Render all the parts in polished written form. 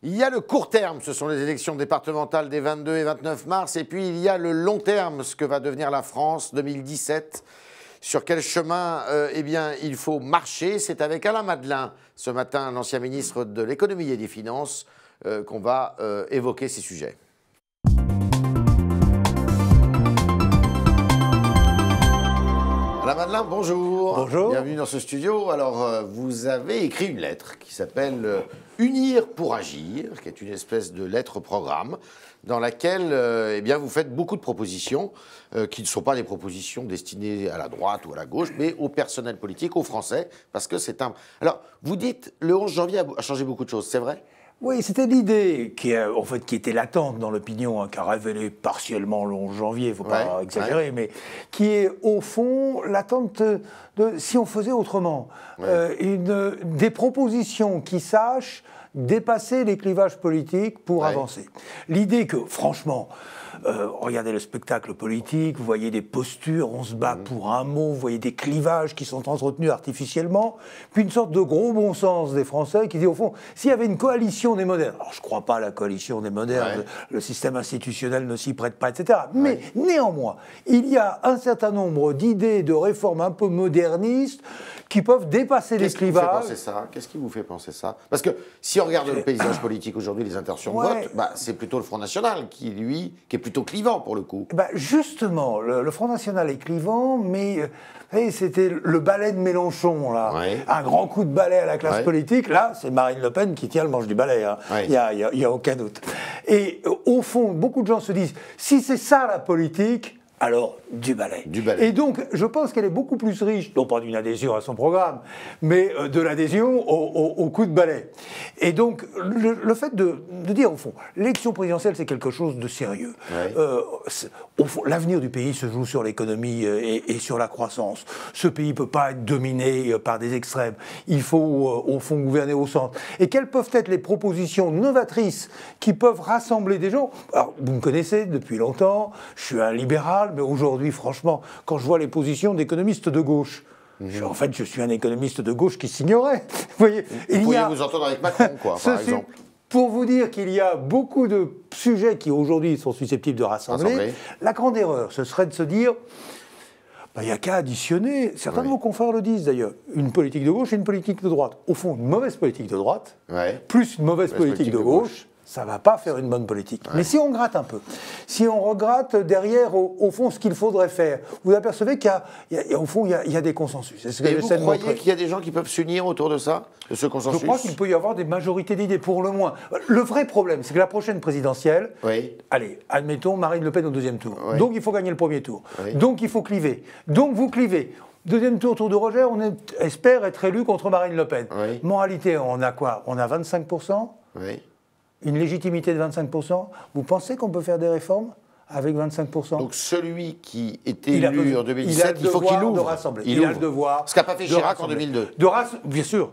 Il y a le court terme, ce sont les élections départementales des 22 et 29 mars, et puis il y a le long terme, ce que va devenir la France 2017. Sur quel chemin eh bien, il faut marcher? C'est avec Alain Madelin, ce matin, l'ancien ministre de l'économie et des finances, qu'on va évoquer ces sujets. Alain Madelin, bonjour. Bonjour. Bienvenue dans ce studio. Alors, vous avez écrit une lettre qui s'appelle Unir pour agir, qui est une espèce de lettre-programme dans laquelle eh bien, vous faites beaucoup de propositions qui ne sont pas des propositions destinées à la droite ou à la gauche, mais au personnel politique, aux Français, parce que c'est un... Alors, vous dites, le 11 janvier a changé beaucoup de choses, c'est vrai ? Oui, c'était l'idée qui était latente dans l'opinion, qui a révélé partiellement le 11 janvier, il ne faut pas exagérer, mais qui est au fond l'attente de si on faisait autrement. Des propositions qui sachent dépasser les clivages politiques pour avancer. L'idée que, franchement, regardez le spectacle politique, vous voyez des postures, on se bat pour un mot, vous voyez des clivages qui sont entretenus artificiellement, puis une sorte de gros bon sens des Français qui dit au fond, s'il y avait une coalition des modernes, alors je ne crois pas à la coalition des modernes, le système institutionnel ne s'y prête pas, etc. Mais néanmoins, il y a un certain nombre d'idées de réformes un peu modernistes qui peuvent dépasser les clivages. Qu'est-ce qui vous fait penser ça? Parce que si on regarde le paysage politique aujourd'hui, les intentions de vote, c'est plutôt le Front National qui, lui, qui est plutôt clivant pour le coup. Justement, le Front National est clivant, mais c'était le balai de Mélenchon, là. Un grand coup de balai à la classe politique. Là, c'est Marine Le Pen qui tient le manche du balai. Il n'y a aucun doute. Et au fond, beaucoup de gens se disent, si c'est ça la politique, alors du balai. Et donc, je pense qu'elle est beaucoup plus riche, non pas d'une adhésion à son programme, mais de l'adhésion au coup de balai. Et donc, le fait de dire, au fond, l'élection présidentielle, c'est quelque chose de sérieux. Au fond, l'avenir du pays se joue sur l'économie et sur la croissance. Ce pays ne peut pas être dominé par des extrêmes. Il faut, au fond, gouverner au centre. Et quelles peuvent être les propositions novatrices qui peuvent rassembler des gens? Alors, vous me connaissez depuis longtemps, je suis un libéral, mais aujourd'hui, franchement, quand je vois les positions d'économistes de gauche, en fait, je suis un économiste de gauche qui s'ignorait. Vous voyez, vous pourriez vous entendre avec Macron, quoi, par exemple. Pour vous dire qu'il y a beaucoup de sujets qui, aujourd'hui, sont susceptibles de rassembler, la grande erreur, ce serait de se dire... il n'y a qu'à additionner, certains de vos confrères le disent d'ailleurs, une politique de gauche et une politique de droite. Au fond, une mauvaise politique de droite, plus une mauvaise politique de gauche, ça ne va pas faire une bonne politique. Mais si on gratte un peu, si on regratte derrière, au fond, ce qu'il faudrait faire, vous apercevez qu'il y a des consensus. Et vous croyez qu'il y a des gens qui peuvent s'unir autour de ça, de ce consensus? Je crois qu'il peut y avoir des majorités d'idées, pour le moins. Le vrai problème, c'est que la prochaine présidentielle, allez, admettons Marine Le Pen au deuxième tour. Donc il faut gagner le premier tour. Donc il faut cliver. Donc vous clivez. Deuxième tour, tour de Roger, on espère être élu contre Marine Le Pen. Moralité, on a quoi? On a 25%. Une légitimité de 25%. Vous pensez qu'on peut faire des réformes avec 25%? Donc celui qui était élu en 2017, il faut qu'il ouvre. Il a le devoir. Ce qu'a pas fait Chirac en 2002. Bien sûr.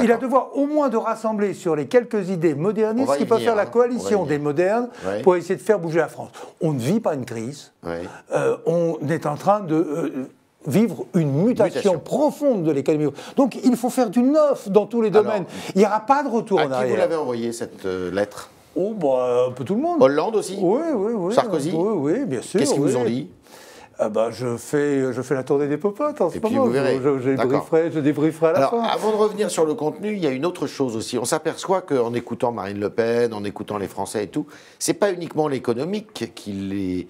Il a le devoir au moins de rassembler sur les quelques idées modernistes qui peuvent faire la coalition des modernes pour essayer de faire bouger la France. On ne vit pas une crise. On est en train de... vivre une mutation profonde de l'économie. Donc il faut faire du neuf dans tous les domaines. Il n'y aura pas de retour en arrière. À qui vous l'avez envoyé cette lettre? Un peu tout le monde. Hollande aussi? Oui. Sarkozy? Oui, bien sûr. Qu'est-ce qu'ils vous ont dit? Je fais la tournée des popotes en ce moment. Puis vous verrez. Je débrieferai à la fin. Avant de revenir sur le contenu, il y a une autre chose aussi. On s'aperçoit qu'en écoutant Marine Le Pen, en écoutant les Français et tout, c'est pas uniquement l'économique qui les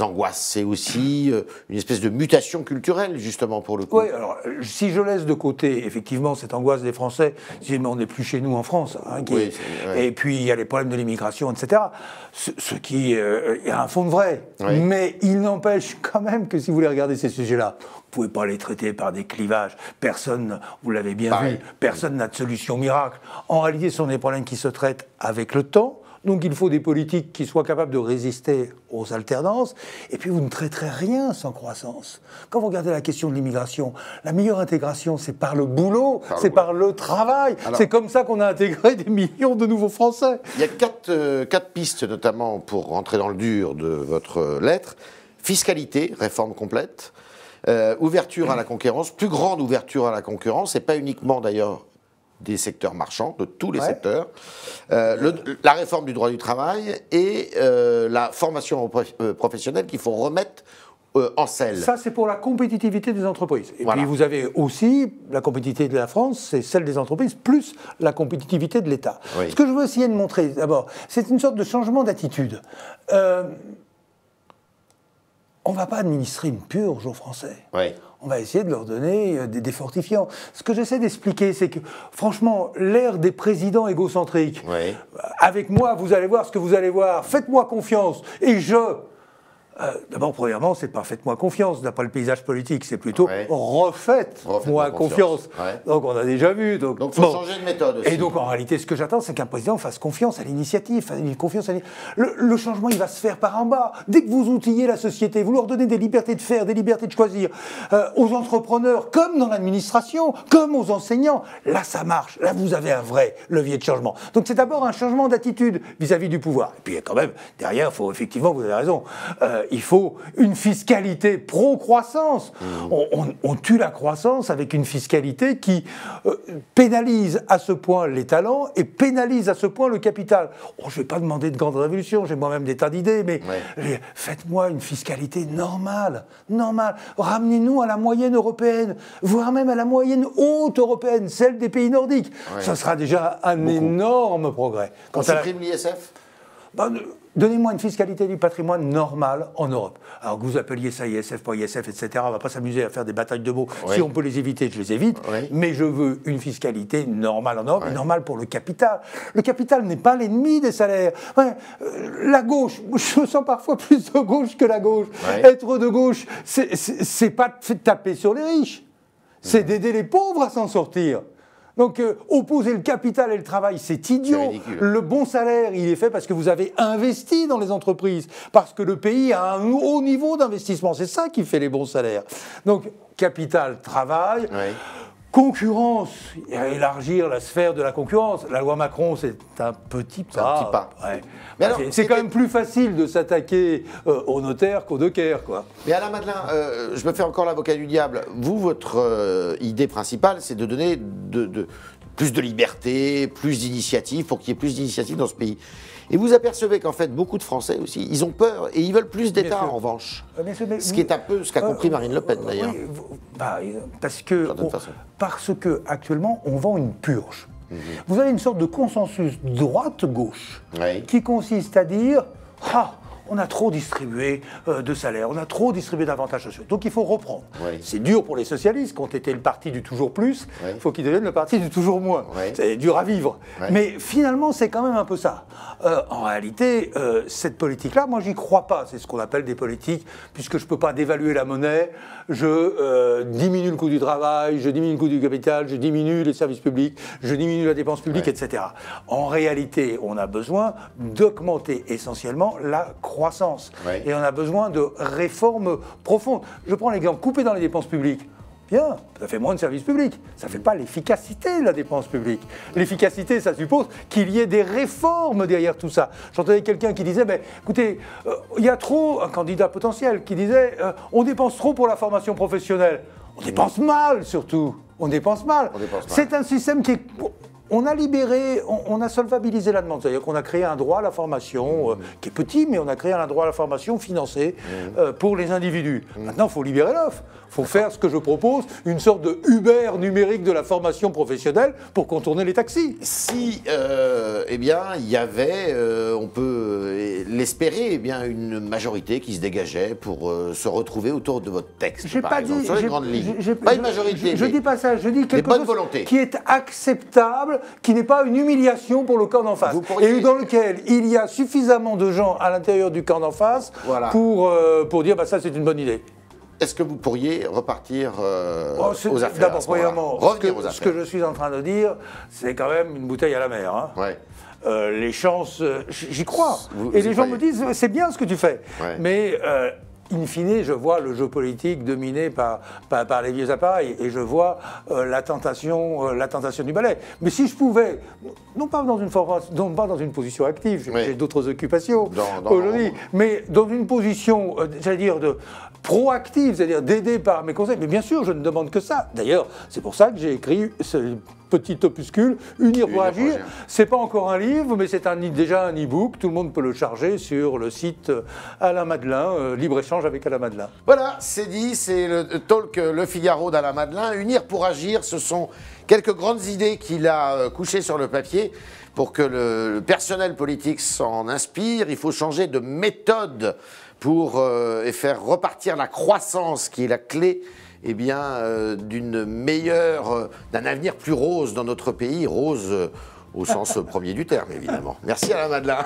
angoisse, c'est aussi une espèce de mutation culturelle, justement, pour le coup. Oui, alors, si je laisse de côté, effectivement, cette angoisse des Français, mais on n'est plus chez nous en France, et puis il y a les problèmes de l'immigration, etc., ce qui est un fond de vrai. Mais il n'empêche quand même que si vous voulez regarder ces sujets-là, vous ne pouvez pas les traiter par des clivages. Personne, vous l'avez bien vu, personne n'a de solution miracle. En réalité, ce sont des problèmes qui se traitent avec le temps. Donc il faut des politiques qui soient capables de résister aux alternances. Et puis vous ne traiterez rien sans croissance. Quand vous regardez la question de l'immigration, la meilleure intégration, c'est par le boulot, par le travail. C'est comme ça qu'on a intégré des millions de nouveaux Français. Il y a quatre pistes, notamment pour rentrer dans le dur de votre lettre. Fiscalité, réforme complète. Ouverture à la concurrence, plus grande ouverture à la concurrence, et pas uniquement d'ailleurs des secteurs marchands, de tous les secteurs, la réforme du droit du travail et la formation professionnelle qu'il faut remettre en selle. Ça, c'est pour la compétitivité des entreprises. Et puis, vous avez aussi la compétitivité de la France, c'est celle des entreprises, plus la compétitivité de l'État. Oui. Ce que je veux essayer de montrer, d'abord, c'est une sorte de changement d'attitude. On ne va pas administrer une purge aux Français. Oui. On va essayer de leur donner des fortifiants. Ce que j'essaie d'expliquer, c'est que, franchement, l'ère des présidents égocentriques, avec moi, vous allez voir ce que vous allez voir, faites-moi confiance, et d'abord, premièrement, c'est pas faites-moi confiance, d'après le paysage politique, c'est plutôt refaites-moi confiance. Donc, on a déjà vu. Donc, il faut changer de méthode aussi. Et donc, en réalité, ce que j'attends, c'est qu'un président fasse confiance à l'initiative. Le changement, il va se faire par en bas. Dès que vous outillez la société, vous leur donnez des libertés de faire, des libertés de choisir, aux entrepreneurs, comme dans l'administration, comme aux enseignants, là, ça marche. Là, vous avez un vrai levier de changement. Donc, c'est d'abord un changement d'attitude vis-à-vis du pouvoir. Et puis, quand même, derrière, il faut effectivement, vous avez raison, il faut une fiscalité pro-croissance. On tue la croissance avec une fiscalité qui pénalise à ce point les talents et pénalise à ce point le capital. Je ne vais pas demander de grande révolution, j'ai moi-même des tas d'idées, mais faites-moi une fiscalité normale. Ramenez-nous à la moyenne européenne, voire même à la moyenne haute européenne, celle des pays nordiques. Ça sera déjà un énorme progrès. On supprime l'ISF ? Donnez-moi une fiscalité du patrimoine normale en Europe. Alors que vous appeliez ça ISF, pas ISF, etc., on ne va pas s'amuser à faire des batailles de mots. Si on peut les éviter, je les évite. Mais je veux une fiscalité normale en Europe, normale pour le capital. Le capital n'est pas l'ennemi des salaires. La gauche, je me sens parfois plus de gauche que la gauche. Être de gauche, c'est pas de taper sur les riches. C'est d'aider les pauvres à s'en sortir. Donc, opposer le capital et le travail, c'est idiot. Le bon salaire, il est fait parce que vous avez investi dans les entreprises, parce que le pays a un haut niveau d'investissement. C'est ça qui fait les bons salaires. Donc, capital, travail. Concurrence, élargir la sphère de la concurrence. La loi Macron, c'est un petit pas. Mais alors, c'est quand même plus facile de s'attaquer aux notaires qu'aux dockers, quoi. Mais Alain Madelin, je me fais encore l'avocat du diable. Vous, votre idée principale, c'est de donner plus de liberté, plus d'initiatives, pour qu'il y ait plus d'initiatives dans ce pays. Et vous apercevez qu'en fait, beaucoup de Français aussi, ils ont peur et ils veulent plus d'État en revanche. Ce qui est un peu ce qu'a compris Marine Le Pen d'ailleurs. Parce que actuellement, on vend une purge. Vous avez une sorte de consensus droite-gauche qui consiste à dire on a trop distribué de salaires, on a trop distribué d'avantages sociaux. Donc il faut reprendre. C'est dur pour les socialistes, qui ont été le parti du toujours plus, il faut qu'ils deviennent le parti du toujours moins. C'est dur à vivre. Mais finalement, c'est quand même un peu ça. En réalité, cette politique-là, moi, j'y crois pas. C'est ce qu'on appelle des politiques, puisque je ne peux pas dévaluer la monnaie, je diminue le coût du travail, je diminue le coût du capital, je diminue les services publics, je diminue la dépense publique, etc. En réalité, on a besoin d'augmenter essentiellement la croissance. Et on a besoin de réformes profondes. Je prends l'exemple, couper dans les dépenses publiques. Bien, ça fait moins de services publics. Ça ne fait pas l'efficacité de la dépense publique. L'efficacité, ça suppose qu'il y ait des réformes derrière tout ça. J'entendais quelqu'un qui disait, écoutez, il y a trop, un candidat potentiel, qui disait, on dépense trop pour la formation professionnelle. On dépense mal, surtout. On dépense mal. C'est un système qui est... On a libéré, on a solvabilisé la demande, c'est-à-dire qu'on a créé un droit à la formation qui est petit, mais on a créé un droit à la formation financé pour les individus. Maintenant, il faut libérer l'offre. Il faut faire ce que je propose, une sorte de Uber numérique de la formation professionnelle pour contourner les taxis. Si, il y avait, on peut l'espérer, une majorité qui se dégageait pour se retrouver autour de votre texte, par exemple, sur les grandes lignes. Pas une majorité, je dis pas ça, je dis quelque chose qui est acceptable, qui n'est pas une humiliation pour le camp d'en face, et dans lequel il y a suffisamment de gens à l'intérieur du camp d'en face pour dire ça c'est une bonne idée. Est-ce que vous pourriez repartir aux affaires? D'abord, premièrement, ce que je suis en train de dire, c'est quand même une bouteille à la mer. Les chances, j'y crois. Et les gens me disent, c'est bien ce que tu fais. Mais in fine, je vois le jeu politique dominé par les vieux appareils et je vois la tentation du balai. Mais si je pouvais, non pas dans une position active, j'ai d'autres occupations aujourd'hui, mais dans une position, j'allais dire, proactive, c'est-à-dire d'aider par mes conseils. Mais bien sûr, je ne demande que ça. D'ailleurs, c'est pour ça que j'ai écrit petit opuscule, Unir pour agir. C'est pas encore un livre, mais c'est déjà un e-book. Tout le monde peut le charger sur le site Alain Madelin, libre-échange avec Alain Madelin. Voilà, c'est dit, c'est le talk Le Figaro d'Alain Madelin. Unir pour agir, ce sont quelques grandes idées qu'il a couchées sur le papier pour que le personnel politique s'en inspire. Il faut changer de méthode pour et faire repartir la croissance qui est la clé d'une d'un avenir plus rose dans notre pays, rose au sens premier du terme évidemment. Merci Alain Madelin.